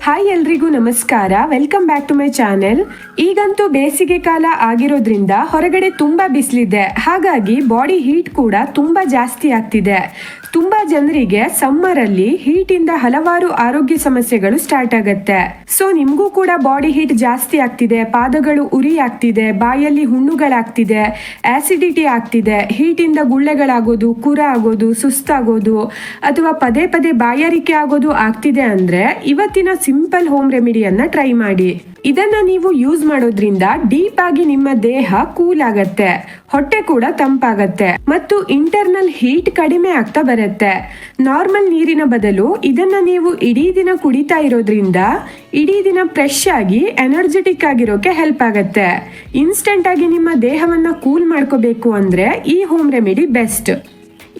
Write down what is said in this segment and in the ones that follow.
Hi ಎಲ್ರಿಗೂ ನಮಸ್ಕಾರ, welcome back to my channel. ಈಗಂತೂ ಬೇಸಿಗೆ ಕಾಲ ಆಗಿರೋದ್ರಿಂದ ಹೊರಗಡೆ ತುಂಬಾ ಬಿಸಿಲಿದೆ, ಹಾಗಾಗಿ ಬಾಡಿ ಹೀಟ್ ಕೂಡ ತುಂಬಾ ಜಾಸ್ತಿ ಆಗ್ತಿದೆ. ತುಂಬಾ ಜನರಿಗೆ ಸಮ್ಮರ್ ಅಲ್ಲಿ ಹೀಟ್ ಇಂದ ಹಲವಾರು ಆರೋಗ್ಯ ಸಮಸ್ಯೆಗಳು ಸ್ಟಾರ್ಟ್ ಆಗುತ್ತೆ. ಸೊ ನಿಮ್ಗೂ ಕೂಡ ಬಾಡಿ ಹೀಟ್ ಜಾಸ್ತಿ ಆಗ್ತಿದೆ, ಪಾದಗಳು ಉರಿ ಆಗ್ತಿದೆ, ಬಾಯಲ್ಲಿ ಹುಣ್ಣುಗಳಾಗ್ತಿದೆ, ಆಸಿಡಿಟಿ ಆಗ್ತಿದೆ, ಹೀಟ್ ಇಂದ ಗುಳ್ಳೆಗಳಾಗೋದು, ಕುರ ಆಗೋದು, ಸುಸ್ತಾಗೋದು ಅಥವಾ ಪದೇ ಪದೇ ಬಾಯಾರಿಕೆ ಆಗೋದು ಆಗ್ತಿದೆ ಅಂದ್ರೆ ಇವತ್ತಿನ ಸಿಂಪಲ್ ಹೋಮ್ ರೆಮಿಡಿಯನ್ನ ಟ್ರೈ ಮಾಡಿ. ಇದನ್ನ ನೀವು ಯೂಸ್ ಮಾಡೋದ್ರಿಂದ ಡೀಪ್ ಆಗಿ ನಿಮ್ಮ ದೇಹ ಕೂಲ್ ಆಗತ್ತೆ, ಹೊಟ್ಟೆ ಕೂಡ ತಂಪಾಗತ್ತೆ ಮತ್ತು ಇಂಟರ್ನಲ್ ಹೀಟ್ ಕಡಿಮೆ ಆಗ್ತಾ ಬರುತ್ತೆ. ನಾರ್ಮಲ್ ನೀರಿನ ಬದಲು ಇದನ್ನ ನೀವು ಇಡೀ ದಿನ ಕುಡಿತಾ ಇರೋದ್ರಿಂದ ಇಡೀ ದಿನ ಫ್ರೆಶ್ ಆಗಿ ಎನರ್ಜೆಟಿಕ್ ಆಗಿರೋಕೆ ಹೆಲ್ಪ್ ಆಗತ್ತೆ. ಇನ್ಸ್ಟೆಂಟ್ ಆಗಿ ನಿಮ್ಮ ದೇಹವನ್ನ ಕೂಲ್ ಮಾಡ್ಕೋಬೇಕು ಅಂದ್ರೆ ಈ ಹೋಮ್ ರೆಮಿಡಿ ಬೆಸ್ಟ್.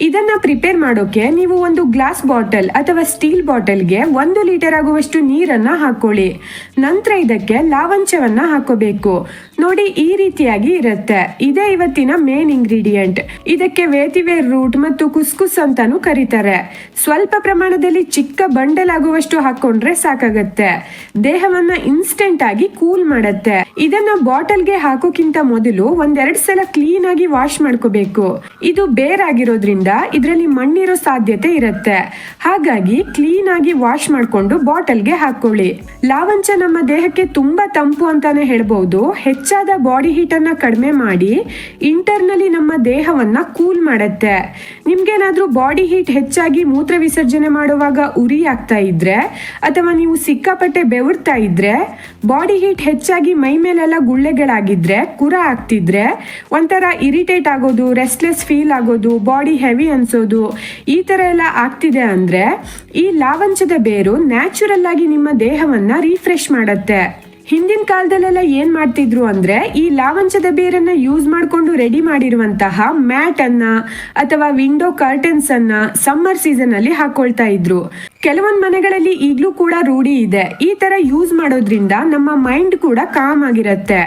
ಇದನ್ನ ಪ್ರಿಪೇರ್ ಮಾಡೋಕೆ ನೀವು ಒಂದು ಗ್ಲಾಸ್ ಬಾಟಲ್ ಅಥವಾ ಸ್ಟೀಲ್ ಬಾಟಲ್ಗೆ 1 ಲೀಟರ್ ಆಗುವಷ್ಟು ನೀರನ್ನ ಹಾಕೊಳ್ಳಿ. ನಂತರ ಇದಕ್ಕೆ ಲಾವಂಚವನ್ನ ಹಾಕೋಬೇಕು. ನೋಡಿ, ಈ ರೀತಿಯಾಗಿ ಇರುತ್ತೆ. ಇದೇ ಇವತ್ತಿನ ಮೇನ್ ಇಂಗ್ರೀಡಿಯೆಂಟ್. ಇದಕ್ಕೆ ವೇತಿವೇರ್ ರೂಟ್ ಮತ್ತು ಕುಸ್ಕುಸ್ ಅಂತಾನು ಕರೀತಾರೆ. ಸ್ವಲ್ಪ ಪ್ರಮಾಣದಲ್ಲಿ ಚಿಕ್ಕ ಬಂಡಲ್ ಆಗುವಷ್ಟು ಹಾಕೊಂಡ್ರೆ ಸಾಕಾಗತ್ತೆ. ದೇಹವನ್ನ ಇನ್ಸ್ಟೆಂಟ್ ಆಗಿ ಕೂಲ್ ಮಾಡತ್ತೆ. ಇದನ್ನ ಬಾಟಲ್ಗೆ ಹಾಕೋಕ್ಕಿಂತ ಮೊದಲು 1-2 ಸಲ ಕ್ಲೀನ್ ಆಗಿ ವಾಶ್ ಮಾಡ್ಕೋಬೇಕು. ಇದು ಬೇರಾಗಿರೋದ್ರಿಂದ ಇದರಲ್ಲಿ ಮಣ್ಣಿರೋ ಸಾಧ್ಯತೆ ಇರುತ್ತೆ, ಹಾಗಾಗಿ ಕ್ಲೀನ್ ಆಗಿ ವಾಶ್ ಮಾಡ್ಕೊಂಡು ಬಾಟಲ್ಗೆ ಹಾಕೊಳ್ಳಿ. ಲಾವಂಚ ನಮ್ಮ ದೇಹಕ್ಕೆ ತುಂಬಾ ತಂಪು ಅಂತಾನೆ ಹೇಳ್ಬಹುದು. ಹೆಚ್ಚಾದ ಬಾಡಿ ಹೀಟ್ ಅನ್ನ ಕಡಿಮೆ ಮಾಡಿ ಇಂಟರ್ನಲಿ ನಮ್ಮ ದೇಹವನ್ನ ಕೂಲ್ ಮಾಡುತ್ತೆ. ನಿಮ್ಗೇನಾದ್ರೂ ಬಾಡಿ ಹೀಟ್ ಹೆಚ್ಚಾಗಿ ಮೂತ್ರ ವಿಸರ್ಜನೆ ಮಾಡುವಾಗ ಉರಿ ಆಗ್ತಾ ಇದ್ರೆ ಅಥವಾ ನೀವು ಸಿಕ್ಕಾಪಟ್ಟೆ ಬೆವರ್ತಾ ಇದ್ರೆ, ಬಾಡಿ ಹೀಟ್ ಹೆಚ್ಚಾಗಿ ಮೈ ಮೇಲೆಲ್ಲ ಗುಳ್ಳೆಗಳಾಗಿದ್ರೆ, ಕುರ ಆಗ್ತಿದ್ರೆ, ಒಂಥರ ಇರಿಟೇಟ್ ಆಗೋದು, ರೆಸ್ಟ್ಲೆಸ್ ಫೀಲ್ ಆಗೋದು, ಬಾಡಿ ಹೆವಿ ಅನ್ಸೋದು, ಈ ತರ ಎಲ್ಲ ಆಗ್ತಿದೆ ಅಂದ್ರೆ ಈ ಲಾವಂಚದ ಬೇರು ನ್ಯಾಚುರಲ್ ಆಗಿ ನಿಮ್ಮ ದೇಹವನ್ನ ರಿಫ್ರೆಶ್ ಮಾಡತ್ತೆ. ಹಿಂದಿನ ಕಾಲದಲ್ಲೆಲ್ಲ ಏನ್ ಮಾಡ್ತಿದ್ರು ಅಂದ್ರೆ ಈ ಲಾವಂಚದ ಬೇರನ್ನ ಯೂಸ್ ಮಾಡ್ಕೊಂಡು ರೆಡಿ ಮಾಡಿರುವಂತಹ ಮ್ಯಾಟ್ ಅನ್ನ ಅಥವಾ ವಿಂಡೋ ಕರ್ಟನ್ಸ್ ಅನ್ನ ಸಮ್ಮರ್ ಸೀಸನ್ ಅಲ್ಲಿ ಹಾಕೊಳ್ತಾ ಇದ್ರು. ಕೆಲವೊಂದು ಮನೆಗಳಲ್ಲಿ ಈಗ್ಲೂ ಕೂಡ ರೂಢಿ ಇದೆ. ಈ ತರ ಯೂಸ್ ಮಾಡೋದ್ರಿಂದ ನಮ್ಮ ಮೈಂಡ್ ಕೂಡ ಕಾಮ್ ಆಗಿರತ್ತೆ.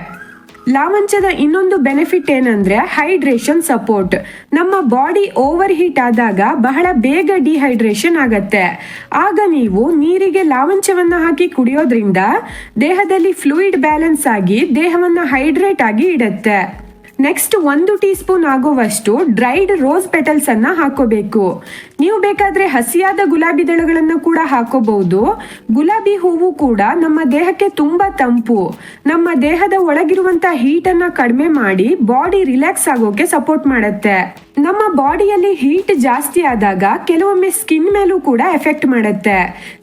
ಲಾವಂಚದ ಇನ್ನೊಂದು ಬೆನಿಫಿಟ್ ಏನಂದ್ರೆ ಹೈಡ್ರೇಷನ್ ಸಪೋರ್ಟ್. ನಮ್ಮ ಬಾಡಿ ಓವರ್ ಹೀಟ್ ಆದಾಗ ಬಹಳ ಬೇಗ ಡಿಹೈಡ್ರೇಷನ್ ಆಗತ್ತೆ. ಆಗ ನೀವು ನೀರಿಗೆ ಲಾವಂಚವನ್ನ ಹಾಕಿ ಕುಡಿಯೋದ್ರಿಂದ ದೇಹದಲ್ಲಿ ಫ್ಲೂಯಿಡ್ ಬ್ಯಾಲೆನ್ಸ್ ಆಗಿ ದೇಹವನ್ನ ಹೈಡ್ರೇಟ್ ಆಗಿ ಇಡತ್ತೆ. ನೆಕ್ಸ್ಟ್ 1 ಟೀ ಸ್ಪೂನ್ ಆಗುವಷ್ಟು ಡ್ರೈಡ್ ರೋಸ್ ಪೆಟಲ್ಸ್ ಅನ್ನ ಹಾಕೋಬೇಕು. ನೀವು ಬೇಕಾದ್ರೆ ಹಸಿಯಾದ ಗುಲಾಬಿ ದಳಗಳನ್ನ ಕೂಡ ಹಾಕೋಬಹುದು. ಗುಲಾಬಿ ಹೂವು ಕೂಡ ನಮ್ಮ ದೇಹಕ್ಕೆ ತುಂಬಾ ತಂಪು. ನಮ್ಮ ದೇಹದ ಒಳಗಿರುವಂತ ಹೀಟ್ ಅನ್ನ ಕಡಿಮೆ ಮಾಡಿ ಬಾಡಿ ರಿಲ್ಯಾಕ್ಸ್ ಆಗೋಕೆ ಸಪೋರ್ಟ್ ಮಾಡುತ್ತೆ. ನಮ್ಮ ಬಾಡಿಯಲ್ಲಿ ಹೀಟ್ ಜಾಸ್ತಿ ಆದಾಗ ಕೆಲವೊಮ್ಮೆ ಸ್ಕಿನ್ ಮೇಲೂ ಕೂಡ ಎಫೆಕ್ಟ್ ಮಾಡುತ್ತೆ.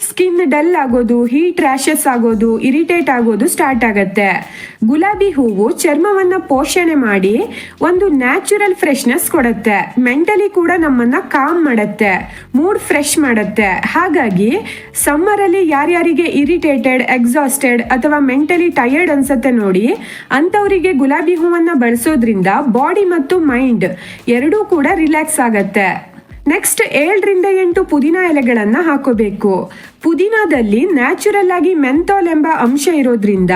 ಸ್ಕಿನ್ ಡಲ್ ಆಗೋದು, ಹೀಟ್ ರ್ಯಾಷಸ್ ಆಗೋದು, ಇರಿಟೇಟ್ ಆಗೋದು ಸ್ಟಾರ್ಟ್ ಆಗತ್ತೆ. ಗುಲಾಬಿ ಹೂವು ಚರ್ಮವನ್ನ ಪೋಷಣೆ ಮಾಡಿ ಒಂದು ನ್ಯಾಚುರಲ್ ಫ್ರೆಶ್ನೆಸ್ ಕೊಡುತ್ತೆ. ಮೆಂಟಲಿ ಕೂಡ ನಮ್ಮನ್ನ ಕಾಮ್ ಮಾಡುತ್ತೆ, ಮೂಡ್ ಫ್ರೆಶ್ ಮಾಡುತ್ತೆ. ಹಾಗಾಗಿ ಸಮ್ಮರ್ ಅಲ್ಲಿ ಯಾರ್ಯಾರಿಗೆ ಇರಿಟೇಟೆಡ್, ಎಕ್ಸಾಸ್ಟೆಡ್ ಅಥವಾ ಮೆಂಟಲಿ ಟಯರ್ಡ್ ಅನ್ಸತ್ತೆ ನೋಡಿ, ಅಂತವರಿಗೆ ಗುಲಾಬಿ ಹೂವನ್ನ ಬಳಸೋದ್ರಿಂದ ಬಾಡಿ ಮತ್ತು ಮೈಂಡ್ ಎರಡೂ ಕೂಡ ರಿಲ್ಯಾಕ್ಸ್ ಆಗತ್ತೆ. ನೆಕ್ಸ್ಟ್ 7-8 ಪುದೀನ ಎಲೆಗಳನ್ನ ಹಾಕೋಬೇಕು. ಪುದೀನಾದಲ್ಲಿ ನ್ಯಾಚುರಲ್ ಆಗಿ ಮೆಂಥಾಲ್ ಎಂಬ ಅಂಶ ಇರೋದ್ರಿಂದ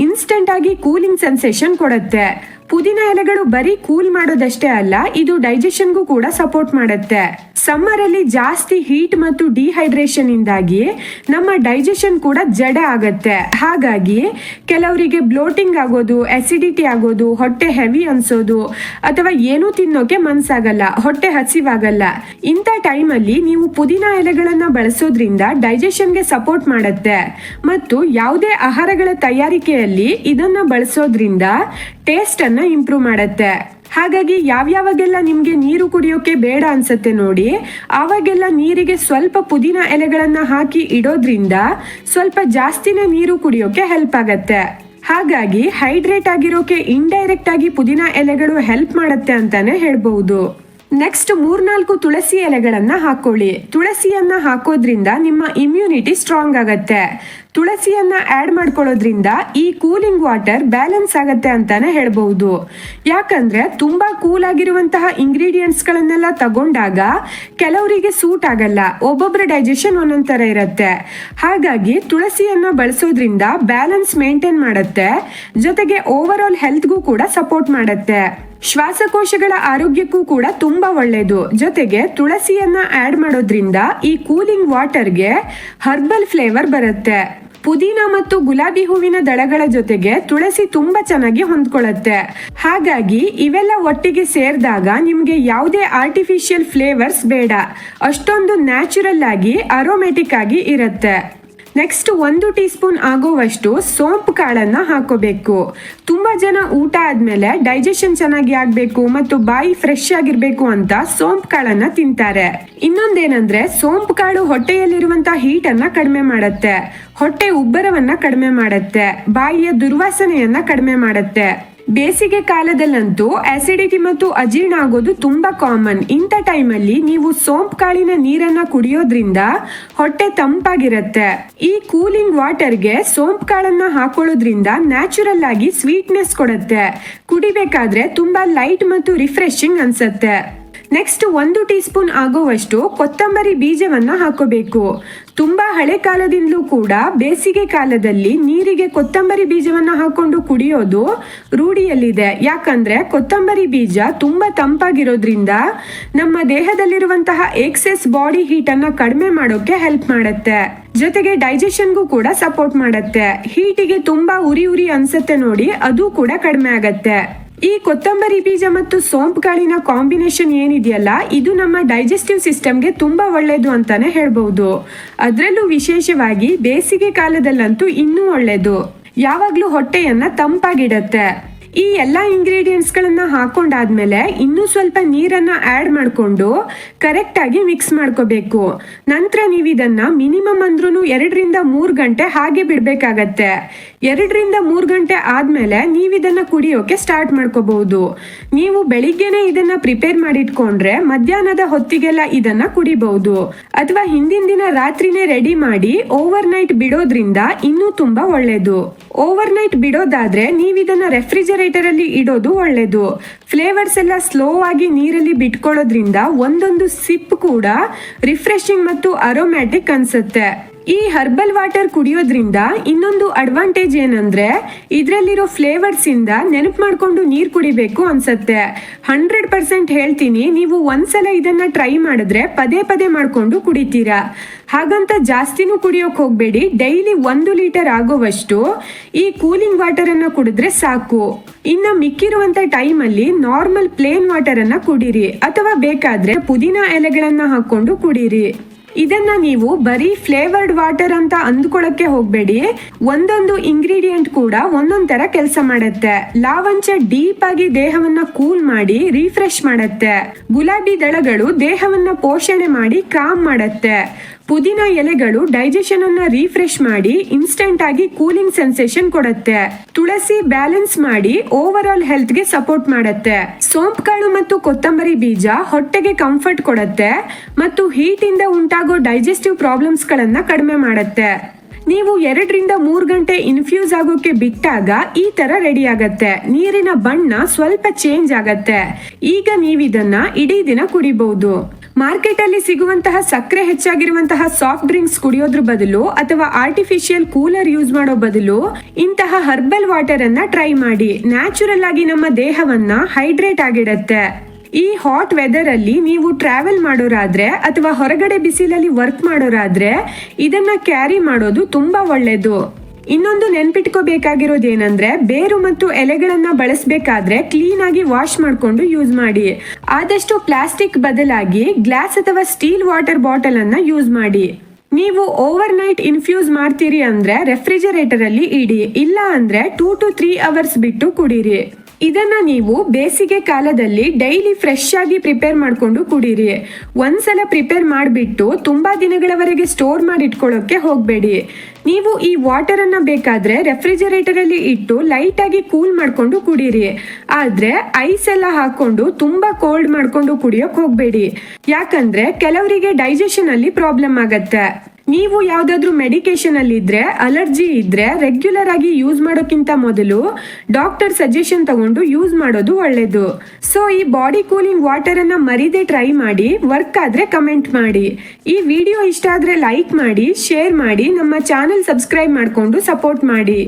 ಇನ್ಸ್ಟೆಂಟ್ ಆಗಿ ಕೂಲಿಂಗ್ ಸೆನ್ಸೇಷನ್ ಕೊಡುತ್ತೆ. ಪುದೀನ ಎಲೆಗಳು ಬರೀ ಕೂಲ್ ಮಾಡೋದಷ್ಟೇ ಅಲ್ಲ, ಇದು ಡೈಜೆಷನ್ಗೂ ಕೂಡ ಸಪೋರ್ಟ್ ಮಾಡುತ್ತೆ. ಸಮ್ಮರ್ ಅಲ್ಲಿ ಜಾಸ್ತಿ ಹೀಟ್ ಮತ್ತು ಡಿಹೈಡ್ರೇಷನ್ ಇಂದಾಗಿ ನಮ್ಮ ಡೈಜೆಷನ್ ಕೂಡ ಜಡ ಆಗತ್ತೆ. ಹಾಗಾಗಿ ಕೆಲವರಿಗೆ ಬ್ಲೋಟಿಂಗ್ ಆಗೋದು, ಅಸಿಡಿಟಿ ಆಗೋದು, ಹೊಟ್ಟೆ ಹೆವಿ ಅನ್ಸೋದು ಅಥವಾ ಏನೂ ತಿನ್ನೋಕೆ ಮನ್ಸಾಗಲ್ಲ, ಹೊಟ್ಟೆ ಹಸಿವಾಗಲ್ಲ. ಇಂಥ ಟೈಮಲ್ಲಿ ನೀವು ಪುದೀನ ಎಲೆಗಳನ್ನ ಬಳಸೋದ್ರಿಂದ ಡೈಜೆಷನ್ಗೆ ಸಪೋರ್ಟ್ ಮಾಡುತ್ತೆ ಮತ್ತು ಯಾವುದೇ ಆಹಾರಗಳ ತಯಾರಿಕೆಯಲ್ಲಿ ಇದನ್ನ ಬಳಸೋದ್ರಿಂದ ಟೇಸ್ಟ್ ಅನ್ನ ಇಂಪ್ರೂವ್ ಮಾಡುತ್ತೆ. ಹಾಗಾಗಿ ಯಾವ್ಯಾವಾಗೆಲ್ಲ ನಿಮ್ಗೆ ನೀರು ಕುಡಿಯೋಕೆ ಬೇಡ ಅನ್ಸತ್ತೆ ನೋಡಿ, ಆವಾಗೆಲ್ಲ ನೀರಿಗೆ ಸ್ವಲ್ಪ ಪುದೀನ ಎಲೆಗಳನ್ನ ಹಾಕಿ ಇಡೋದ್ರಿಂದ ಸ್ವಲ್ಪ ಜಾಸ್ತಿನೇ ನೀರು ಕುಡಿಯೋಕೆ ಹೆಲ್ಪ್ ಆಗತ್ತೆ. ಹಾಗಾಗಿ ಹೈಡ್ರೇಟ್ ಆಗಿರೋಕೆ ಇಂಡೈರೆಕ್ಟ್ ಆಗಿ ಪುದೀನ ಎಲೆಗಳು ಹೆಲ್ಪ್ ಮಾಡುತ್ತೆ ಅಂತಾನೆ ಹೇಳ್ಬಹುದು. ನೆಕ್ಸ್ಟ್ 3-4 ತುಳಸಿ ಎಲೆಗಳನ್ನ ಹಾಕೊಳ್ಳಿ. ತುಳಸಿಯನ್ನ ಹಾಕೋದ್ರಿಂದ ನಿಮ್ಮ ಇಮ್ಯುನಿಟಿ ಸ್ಟ್ರಾಂಗ್ ಆಗತ್ತೆ. ತುಳಸಿಯನ್ನ ಆಡ್ ಮಾಡ್ಕೊಳ್ಳೋದ್ರಿಂದ ಈ ಕೂಲಿಂಗ್ ವಾಟರ್ ಬ್ಯಾಲೆನ್ಸ್ ಆಗತ್ತೆ ಅಂತಾನೆ ಹೇಳ್ಬಹುದು. ಯಾಕಂದ್ರೆ ತುಂಬಾ ಕೂಲ್ ಆಗಿರುವಂತಹ ಇಂಗ್ರೀಡಿಯೆಂಟ್ಸ್ ಗಳನ್ನೆಲ್ಲ ತಗೊಂಡಾಗ ಕೆಲವರಿಗೆ ಸೂಟ್ ಆಗಲ್ಲ, ಒಬ್ಬೊಬ್ಬರ ಡೈಜೆಷನ್ ಒಂದೊಂದ್ ತರ ಇರುತ್ತೆ. ಹಾಗಾಗಿ ತುಳಸಿಯನ್ನ ಬಳಸೋದ್ರಿಂದ ಬ್ಯಾಲೆನ್ಸ್ ಮೇಂಟೈನ್ ಮಾಡುತ್ತೆ, ಜೊತೆಗೆ ಓವರ್ ಆಲ್ ಹೆಲ್ತ್ಗೂ ಕೂಡ ಸಪೋರ್ಟ್ ಮಾಡುತ್ತೆ. ಶ್ವಾಸಕೋಶಗಳ ಆರೋಗ್ಯಕ್ಕೂ ಕೂಡ ತುಂಬಾ ಒಳ್ಳೆಯದು. ಜೊತೆಗೆ ತುಳಸಿಯನ್ನ ಆಡ್ ಮಾಡೋದ್ರಿಂದ ಈ ಕೂಲಿಂಗ್ ವಾಟರ್ಗೆ ಹರ್ಬಲ್ ಫ್ಲೇವರ್ ಬರುತ್ತೆ. ಪುದೀನ ಮತ್ತು ಗುಲಾಬಿ ಹೂವಿನ ದಳಗಳ ಜೊತೆಗೆ ತುಳಸಿ ತುಂಬಾ ಚೆನ್ನಾಗಿ ಹೊಂದ್ಕೊಳ್ಳುತ್ತೆ. ಹಾಗಾಗಿ ಇವೆಲ್ಲ ಒಟ್ಟಿಗೆ ಸೇರಿದಾಗ ನಿಮ್ಗೆ ಯಾವುದೇ ಆರ್ಟಿಫಿಷಿಯಲ್ ಫ್ಲೇವರ್ಸ್ ಬೇಡ, ಅಷ್ಟೊಂದು ನ್ಯಾಚುರಲ್ ಆಗಿ ಅರೋಮ್ಯಾಟಿಕ್ ಆಗಿ ಇರುತ್ತೆ. ನೆಕ್ಸ್ಟ್ 1 ಟೀ ಸ್ಪೂನ್ ಆಗುವಷ್ಟು ಸೋಂಪು ಕಾಳನ್ನ ಹಾಕೋಬೇಕು. ತುಂಬಾ ಜನ ಊಟ ಆದ್ಮೇಲೆ ಡೈಜೆಷನ್ ಚೆನ್ನಾಗಿ ಆಗ್ಬೇಕು ಮತ್ತು ಬಾಯಿ ಫ್ರೆಶ್ ಆಗಿರ್ಬೇಕು ಅಂತ ಸೋಂಪು ಕಾಳನ್ನ ತಿಂತಾರೆ. ಇನ್ನೊಂದೇನಂದ್ರೆ ಸೋಂಪು ಕಾಳು ಹೊಟ್ಟೆಯಲ್ಲಿರುವಂತಹ ಹೀಟ್ ಅನ್ನ ಕಡಿಮೆ ಮಾಡುತ್ತೆ, ಹೊಟ್ಟೆ ಉಬ್ಬರವನ್ನ ಕಡಿಮೆ ಮಾಡುತ್ತೆ, ಬಾಯಿಯ ದುರ್ವಾಸನೆಯನ್ನ ಕಡಿಮೆ ಮಾಡುತ್ತೆ. ಬೇಸಿಗೆ ಕಾಲದಲ್ಲಂತೂ ಆಸಿಡಿಟಿ ಮತ್ತು ಅಜೀರ್ಣ ಆಗೋದು ತುಂಬಾ ಕಾಮನ್. ಇಂಥ ಟೈಮಲ್ಲಿ ನೀವು ಸೋಂಪು ಕಾಳಿನ ನೀರನ್ನ ಕುಡಿಯೋದ್ರಿಂದ ಹೊಟ್ಟೆ ತಂಪಾಗಿರುತ್ತೆ. ಈ ಕೂಲಿಂಗ್ ವಾಟರ್ಗೆ ಸೋಂಪು ಕಾಳನ್ನ ಹಾಕೊಳ್ಳೋದ್ರಿಂದ ನ್ಯಾಚುರಲ್ ಆಗಿ ಸ್ವೀಟ್ನೆಸ್ ಕೊಡುತ್ತೆ. ಕುಡಿಬೇಕಾದ್ರೆ ತುಂಬಾ ಲೈಟ್ ಮತ್ತು ರಿಫ್ರೆಶಿಂಗ್ ಅನ್ಸುತ್ತೆ. ನೆಕ್ಸ್ಟ್ 1 ಟೀ ಸ್ಪೂನ್ ಆಗುವಷ್ಟು ಕೊತ್ತಂಬರಿ ಬೀಜವನ್ನ ಹಾಕೋಬೇಕು. ತುಂಬಾ ಹಳೆ ಕಾಲದಿಂದಲೂ ಕೂಡ ಬೇಸಿಗೆ ಕಾಲದಲ್ಲಿ ನೀರಿಗೆ ಕೊತ್ತಂಬರಿ ಬೀಜವನ್ನ ಹಾಕೊಂಡು ಕುಡಿಯೋದು ರೂಢಿಯಲ್ಲಿದೆ. ಯಾಕಂದ್ರೆ ಕೊತ್ತಂಬರಿ ಬೀಜ ತುಂಬಾ ತಂಪಾಗಿರೋದ್ರಿಂದ ನಮ್ಮ ದೇಹದಲ್ಲಿರುವಂತಹ ಎಕ್ಸೆಸ್ ಬಾಡಿ ಹೀಟ್ ಅನ್ನ ಕಡಿಮೆ ಮಾಡೋಕೆ ಹೆಲ್ಪ್ ಮಾಡುತ್ತೆ. ಜೊತೆಗೆ ಡೈಜೆಷನ್ಗೂ ಕೂಡ ಸಪೋರ್ಟ್ ಮಾಡುತ್ತೆ. ಹೀಟಿಗೆ ತುಂಬಾ ಉರಿ ಅನ್ಸುತ್ತೆ ನೋಡಿ, ಅದು ಕೂಡ ಕಡಿಮೆ ಆಗತ್ತೆ. ಈ ಕೊತ್ತಂಬರಿ ಬೀಜ ಮತ್ತು ಸೋಂಪು ಕಾಳಿನ ಕಾಂಬಿನೇಷನ್ ಏನಿದೆಯಲ್ಲ, ಇದು ನಮ್ಮ ಡೈಜೆಸ್ಟಿವ್ ಸಿಸ್ಟಮ್ಗೆ ತುಂಬಾ ಒಳ್ಳೇದು ಅಂತಾನೆ ಹೇಳ್ಬಹುದು. ಅದರಲ್ಲೂ ವಿಶೇಷವಾಗಿ ಬೇಸಿಗೆ ಕಾಲದಲ್ಲಂತೂ ಇನ್ನೂ ಒಳ್ಳೇದು. ಯಾವಾಗ್ಲೂ ಹೊಟ್ಟೆಯನ್ನ ತಂಪಾಗಿಡತ್ತೆ. ಈ ಎಲ್ಲ ಇಂಗ್ರೀಡಿಯೆಂಟ್ಸ್ ಗಳನ್ನ ಹಾಕೊಂಡಾದ್ಮೇಲೆ ಇನ್ನೂ ಸ್ವಲ್ಪ ನೀರನ್ನ ಆಡ್ ಮಾಡ್ಕೊಂಡು ಕರೆಕ್ಟ್ ಆಗಿ ಮಿಕ್ಸ್ ಮಾಡ್ಕೋಬೇಕು. ನಂತರ ನೀವು ಇದನ್ನ ಮಿನಿಮಮ್ ಅಂದ್ರೂ 2 ರಿಂದ 3 ಗಂಟೆ ಹಾಗೆ ಬಿಡ್ಬೇಕಾಗತ್ತೆ. 2 ರಿಂದ 3 ಗಂಟೆ ಆದ್ಮೇಲೆ ನೀವು ಇದನ್ನ ಕುಡಿಯೋಕೆ ಸ್ಟಾರ್ಟ್ ಮಾಡ್ಕೋಬಹುದು. ನೀವು ಬೆಳಿಗ್ಗೆನೆ ಇದನ್ನ ಪ್ರಿಪೇರ್ ಮಾಡಿಟ್ಕೊಂಡ್ರೆ ಮಧ್ಯಾಹ್ನದ ಹೊತ್ತಿಗೆಲ್ಲ ಇದನ್ನ ಕುಡಿಬಹುದು. ಅಥವಾ ಹಿಂದಿನ ದಿನ ರಾತ್ರಿನೇ ರೆಡಿ ಮಾಡಿ ಓವರ್ ನೈಟ್ ಬಿಡೋದ್ರಿಂದ ಇನ್ನೂ ತುಂಬಾ ಒಳ್ಳೇದು. ಓವರ್ ನೈಟ್ ಬಿಡೋದಾದ್ರೆ ನೀವು ಇದನ್ನ ರೆಫ್ರಿಜರೇಟರ್ ಅಲ್ಲಿ ಇಡೋದು ಒಳ್ಳೇದು. ಫ್ಲೇವರ್ಸ್ ಎಲ್ಲ ಸ್ಲೋ ಆಗಿ ನೀರಲ್ಲಿ ಬಿಟ್ಕೊಳ್ಳೋದ್ರಿಂದ ಒಂದೊಂದು ಸಿಪ್ ಕೂಡ ರಿಫ್ರೆಶಿಂಗ್ ಮತ್ತು ಅರೋಮ್ಯಾಟಿಕ್ ಅನ್ಸುತ್ತೆ. ಈ ಹರ್ಬಲ್ ವಾಟರ್ ಕುಡಿಯೋದ್ರಿಂದ ಇನ್ನೊಂದು ಅಡ್ವಾಂಟೇಜ್ ಏನಂದ್ರೆ ಇದ್ರಲ್ಲಿರೋ ಫ್ಲೇವರ್ಸ್ ಇಂದ ನೆನಪು ಮಾಡ್ಕೊಂಡು ನೀರ್ ಕುಡಿಬೇಕು ಅನ್ಸತ್ತೆ. 100% ಹೇಳ್ತೀನಿ, ನೀವು ಒಂದ್ಸಲ ಇದನ್ನ ಟ್ರೈ ಮಾಡಿದ್ರೆ ಪದೇ ಪದೇ ಮಾಡ್ಕೊಂಡು ಕುಡಿತೀರಾ. ಹಾಗಂತ ಜಾಸ್ತಿನೂ ಕುಡಿಯೋಕ್ ಹೋಗ್ಬೇಡಿ. ಡೈಲಿ 1 ಲೀಟರ್ ಆಗೋವಷ್ಟು ಈ ಕೂಲಿಂಗ್ ವಾಟರ್ ಅನ್ನ ಕುಡಿದ್ರೆ ಸಾಕು. ಇನ್ನ ಮಿಕ್ಕಿರುವಂತ ಟೈಮ್ ಅಲ್ಲಿ ನಾರ್ಮಲ್ ಪ್ಲೇನ್ ವಾಟರ್ ಅನ್ನ ಕುಡೀರಿ, ಅಥವಾ ಬೇಕಾದ್ರೆ ಪುದೀನ ಎಲೆಗಳನ್ನ ಹಾಕೊಂಡು ಕುಡೀರಿ. ಇದನ್ನ ನೀವು ಬರೀ ಫ್ಲೇವರ್ಡ್ ವಾಟರ್ ಅಂತ ಅಂದ್ಕೊಳಕ್ಕೆ ಹೋಗ್ಬೇಡಿ. ಒಂದೊಂದು ಇಂಗ್ರೀಡಿಯೆಂಟ್ ಕೂಡ ಒಂದೊಂದ್ ತರ ಕೆಲಸ ಮಾಡುತ್ತೆ. ಲಾವಂಚ ಡೀಪ್ ಆಗಿ ದೇಹವನ್ನ ಕೂಲ್ ಮಾಡಿ ರಿಫ್ರೆಶ್ ಮಾಡುತ್ತೆ. ಗುಲಾಬಿ ದಳಗಳು ದೇಹವನ್ನ ಪೋಷಣೆ ಮಾಡಿ ಕಾಮ್ ಮಾಡುತ್ತೆ. ಪುದೀನ ಎಲೆಗಳು ಡೈಜೆಷನ್ ಅನ್ನ ರಿಫ್ರೆಶ್ ಮಾಡಿ ಇನ್ಸ್ಟೆಂಟ್ ಆಗಿ ಕೂಲಿಂಗ್ ಸೆನ್ಸೇಷನ್ ಕೊಡುತ್ತೆ. ತುಳಸಿ ಬ್ಯಾಲೆನ್ಸ್ ಮಾಡಿ ಓವರ್ ಆಲ್ ಹೆಲ್ತ್ ಗೆ ಸಪೋರ್ಟ್ ಮಾಡುತ್ತೆ. ಸೋಂಪು ಕಾಳು ಮತ್ತು ಕೊತ್ತಂಬರಿ ಬೀಜ ಹೊಟ್ಟೆಗೆ ಕಂಫರ್ಟ್ ಕೊಡುತ್ತೆ ಮತ್ತು ಹೀಟ್ ಇಂದ ಉಂಟಾಗೋ ಡೈಜೆಸ್ಟಿವ್ ಪ್ರಾಬ್ಲಮ್ಸ್ ಗಳನ್ನ ಕಡಿಮೆ ಮಾಡುತ್ತೆ. ನೀವು 2 ರಿಂದ 3 ಗಂಟೆ ಇನ್ಫ್ಯೂಸ್ ಆಗೋಕೆ ಬಿಟ್ಟಾಗ ಈ ತರ ರೆಡಿ ಆಗತ್ತೆ. ನೀರಿನ ಬಣ್ಣ ಸ್ವಲ್ಪ ಚೇಂಜ್ ಆಗತ್ತೆ. ಈಗ ನೀವಿದನ್ನ ಇಡೀ ದಿನ ಕುಡಿಬಹುದು. ಮಾರ್ಕೆಟ್ ಅಲ್ಲಿ ಸಿಗುವಂತಹ ಸಕ್ಕರೆ ಹೆಚ್ಚಾಗಿರುವಂತಹ ಸಾಫ್ಟ್ ಡ್ರಿಂಕ್ಸ್ ಕುಡಿಯೋದ್ರ ಬದಲು ಅಥವಾ ಆರ್ಟಿಫಿಷಿಯಲ್ ಕೂಲರ್ ಯೂಸ್ ಮಾಡೋ ಬದಲು ಇಂತಹ ಹರ್ಬಲ್ ವಾಟರ್ ಅನ್ನ ಟ್ರೈ ಮಾಡಿ. ನ್ಯಾಚುರಲ್ ಆಗಿ ನಮ್ಮ ದೇಹವನ್ನ ಹೈಡ್ರೇಟ್ ಆಗಿಡತ್ತೆ. ಈ ಹಾಟ್ ವೆದರ್ ಅಲ್ಲಿ ನೀವು ಟ್ರಾವೆಲ್ ಮಾಡೋರಾದ್ರೆ ಅಥವಾ ಹೊರಗಡೆ ಬಿಸಿಲಲ್ಲಿ ವರ್ಕ್ ಮಾಡೋರಾದ್ರೆ ಇದನ್ನ ಕ್ಯಾರಿ ಮಾಡೋದು ತುಂಬಾ ಒಳ್ಳೇದು. ಇನ್ನೊಂದು ನೆನ್ಪಿಟ್ಕೋಬೇಕಾಗಿರೋದೇನಂದ್ರೆ ಬೇರು ಮತ್ತು ಎಲೆಗಳನ್ನ ಬಳಸಬೇಕಾದ್ರೆ ಕ್ಲೀನ್ ಆಗಿ ವಾಶ್ ಮಾಡ್ಕೊಂಡು ಯೂಸ್ ಮಾಡಿ. ಆದಷ್ಟು ಪ್ಲಾಸ್ಟಿಕ್ ಬದಲಾಗಿ ಗ್ಲಾಸ್ ಅಥವಾ ಸ್ಟೀಲ್ ವಾಟರ್ ಬಾಟಲ್ ಅನ್ನ ಯೂಸ್ ಮಾಡಿ. ನೀವು ಓವರ್ ನೈಟ್ ಇನ್ಫ್ಯೂಸ್ ಮಾಡ್ತೀರಿ ಅಂದ್ರೆ ರೆಫ್ರಿಜರೇಟರ್ ಅಲ್ಲಿ ಇಡಿ, ಇಲ್ಲ ಅಂದ್ರೆ 2 to 3 ಅವರ್ಸ್ ಬಿಟ್ಟು ಕುಡೀರಿ. ಇದನ್ನ ನೀವು ಬೇಸಿಗೆ ಕಾಲದಲ್ಲಿ ಡೈಲಿ ಫ್ರೆಶ್ ಆಗಿ ಪ್ರಿಪೇರ್ ಮಾಡ್ಕೊಂಡು ಕುಡೀರಿ. ಒಂದ್ಸಲ ಪ್ರಿಪೇರ್ ಮಾಡಿಬಿಟ್ಟು ತುಂಬಾ ದಿನಗಳವರೆಗೆ ಸ್ಟೋರ್ ಮಾಡಿ ಇಟ್ಕೊಳ್ಳೋಕೆ ಹೋಗಬೇಡಿ. ನೀವು ಈ ವಾಟರ್ ಅನ್ನ ಬೇಕಾದ್ರೆ ರೆಫ್ರಿಜರೇಟರ್ ಅಲ್ಲಿ ಇಟ್ಟು ಲೈಟ್ ಆಗಿ ಕೂಲ್ ಮಾಡ್ಕೊಂಡು ಕುಡೀರಿ. ಆದ್ರೆ ಐಸ್ ಎಲ್ಲ ಹಾಕೊಂಡು ತುಂಬಾ ಕೋಲ್ಡ್ ಮಾಡ್ಕೊಂಡು ಕುಡಿಯೋಕ್ ಹೋಗ್ಬೇಡಿ. ಯಾಕಂದ್ರೆ ಕೆಲವರಿಗೆ ಡೈಜೆಷನ್ ಅಲ್ಲಿ ಪ್ರಾಬ್ಲಮ್ ಆಗತ್ತೆ. ನೀವು ಯಾವ್ದಾದ್ರು ಮೆಡಿಕೇಶನ್ ಅಲ್ಲಿ ಇದ್ರೆ, ಅಲರ್ಜಿ ಇದ್ರೆ ರೆಗ್ಯುಲರ್ ಆಗಿ ಯೂಸ್ ಮಾಡೋಕ್ಕಿಂತ ಮೊದಲು ಡಾಕ್ಟರ್ ಸಜೆಷನ್ ತಗೊಂಡು ಯೂಸ್ ಮಾಡೋದು ಒಳ್ಳೇದು. ಸೊ ಈ ಬಾಡಿ ಕೂಲಿಂಗ್ ವಾಟರ್ ಅನ್ನ ಮರಿದೆ ಟ್ರೈ ಮಾಡಿ. ವರ್ಕ್ ಆದ್ರೆ ಕಮೆಂಟ್ ಮಾಡಿ. ಈ ವಿಡಿಯೋ ಇಷ್ಟ ಆದ್ರೆ ಲೈಕ್ ಮಾಡಿ, ಶೇರ್ ಮಾಡಿ, ನಮ್ಮ ಚಾನೆಲ್ ಸಬ್ಸ್ಕ್ರೈಬ್ ಮಾಡ್ಕೊಂಡು ಸಪೋರ್ಟ್ ಮಾಡಿ.